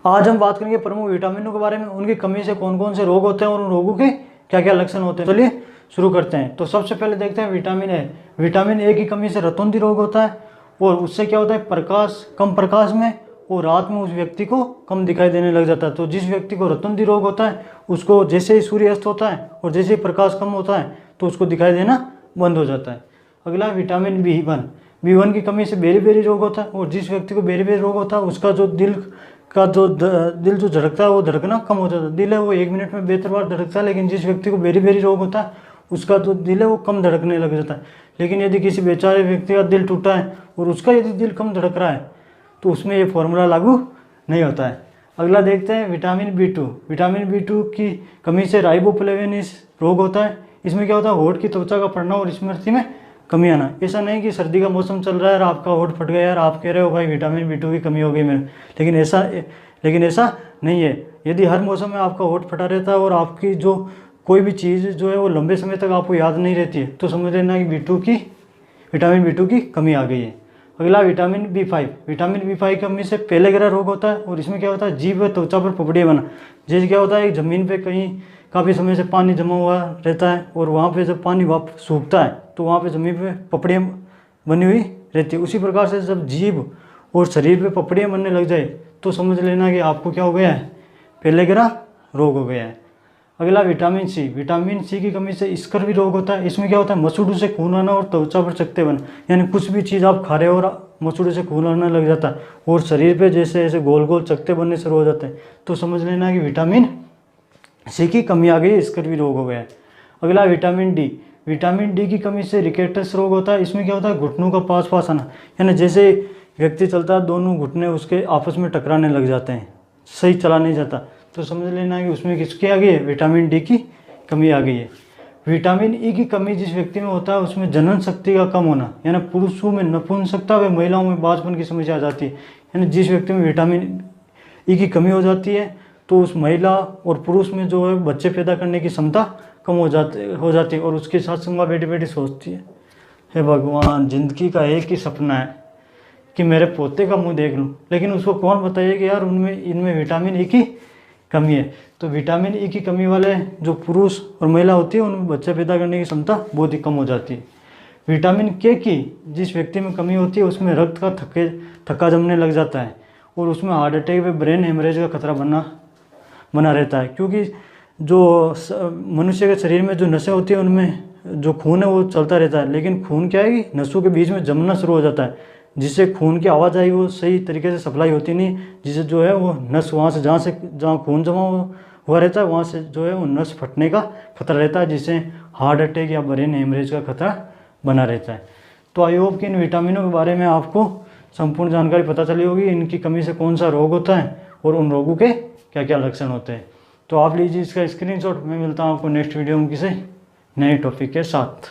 आज हम बात करेंगे प्रमुख विटामिनों के बारे में, उनकी कमी से कौन कौन से रोग होते हैं और उन रोगों के क्या क्या लक्षण होते हैं। चलिए शुरू करते हैं। तो सबसे पहले देखते हैं विटामिन ए। विटामिन ए की कमी से रतौंधी रोग होता है और उससे क्या होता है, प्रकाश, कम प्रकाश में और रात में उस व्यक्ति को कम दिखाई देने लग जाता है। तो जिस व्यक्ति को रतौंधी रोग होता है उसको जैसे ही सूर्य अस्त होता है और जैसे ही प्रकाश कम होता है तो उसको दिखाई देना बंद हो जाता है। अगला विटामिन बी वन की कमी से बेरी रोग होता है और जिस व्यक्ति को बेरी रोग होता है उसका जो दिल जो धड़कता है वो धड़कना कम हो जाता है। दिल है वो 1 मिनट में 72 बार धड़कता है, लेकिन जिस व्यक्ति को बेरी रोग होता है उसका जो दिल है वो कम धड़कने लग जाता है। लेकिन यदि किसी बेचारे व्यक्ति का दिल टूटा है और उसका यदि दिल कम धड़क रहा है तो उसमें ये फॉर्मूला लागू नहीं होता है। अगला देखते हैं विटामिन बी टू की कमी से राइबोफ्लेविन रोग होता है। इसमें क्या होता है, होठ की त्वचा का पड़ना और स्मृति में कमी आना। ऐसा नहीं कि सर्दी का मौसम चल रहा है और आपका होठ फट गया यार, आप कह रहे हो भाई विटामिन बी2 की कमी हो गई मेरे, लेकिन ऐसा नहीं है। यदि हर मौसम में आपका होठ फटा रहता है और आपकी जो कोई भी चीज़ जो है वो लंबे समय तक आपको याद नहीं रहती है तो समझ लेना कि विटामिन बी टू की कमी आ गई है। अगला विटामिन बी5 की कमी से पेलेग्रा रोग होता है और इसमें क्या होता है, जीभ व त्वचा पर पपड़ियाँ बना। जैसे क्या होता है, एक ज़मीन पे कहीं काफ़ी समय से पानी जमा हुआ रहता है और वहाँ पे जब पानी वापस सूखता है तो वहाँ पे ज़मीन पे पपड़ियाँ बनी हुई रहती है। उसी प्रकार से जब जीभ और शरीर पे पपड़ियाँ बनने लग जाए तो समझ लेना कि आपको क्या हो गया है, पेलेग्रा रोग हो गया है। अगला विटामिन सी की कमी से स्कर्वी रोग होता है। इसमें क्या होता है, मसूड़ों से खून आना और त्वचा पर चकत्ते बना। यानी कुछ भी चीज़ आप खा रहे हो और मसूड़ों से खून आने लग जाता है और शरीर पे जैसे ऐसे गोल गोल चकत्ते बनने शुरू हो जाते हैं तो समझ लेना कि विटामिन सी की कमी आ गई, स्कर्वी रोग हो गया है। अगला विटामिन डी की कमी से रिकेटस रोग होता है। इसमें क्या होता है, घुटनों का पास आना। यानी जैसे व्यक्ति चलता है दोनों घुटने उसके आपस में टकराने लग जाते हैं, सही चला नहीं जाता तो समझ लेना कि उसमें किसकी आ गई है, विटामिन डी की कमी आ गई है। विटामिन ई की कमी जिस व्यक्ति में होता है उसमें जनन शक्ति का कम होना। यानी पुरुषों में नपुंसकता व महिलाओं में बांझपन की समस्या आ जाती है। यानी जिस व्यक्ति में विटामिन ई की कमी हो जाती है तो उस महिला और पुरुष में जो है बच्चे पैदा करने की क्षमता कम हो जाती है और उसके साथ संग बैठी सोचती है, हे भगवान, जिंदगी का एक ही सपना है कि मेरे पोते का मुंह देख लूँ, लेकिन उसको कौन बताइए कि यार इनमें विटामिन ई की कमी है। तो विटामिन ई की कमी वाले जो पुरुष और महिला होती है उनमें बच्चे पैदा करने की क्षमता बहुत ही कम हो जाती है। विटामिन के की जिस व्यक्ति में कमी होती है उसमें रक्त का थक्का जमने लग जाता है और उसमें हार्ट अटैक व ब्रेन हेमरेज का खतरा बना रहता है। क्योंकि जो मनुष्य के शरीर में जो नसें होती है उनमें जो खून है वो चलता रहता है, लेकिन खून क्या है कि नसों के बीच में जमना शुरू हो जाता है, जिससे खून की आवाजाही वो सही तरीके से सप्लाई होती नहीं, जिससे जो है वो नस वहाँ से जहाँ खून जमा हुआ रहता है वहाँ से जो है वो नस फटने का खतरा रहता है, जिससे हार्ट अटैक या ब्रेन हेमरेज का खतरा बना रहता है। तो आई होप कि इन विटामिनों के बारे में आपको संपूर्ण जानकारी पता चली होगी, इनकी कमी से कौन सा रोग होता है और उन रोगों के क्या क्या लक्षण होते हैं। तो आप लीजिए इसका स्क्रीनशॉट। मैं मिलता हूँ आपको नेक्स्ट वीडियो में किसी नए टॉपिक के साथ।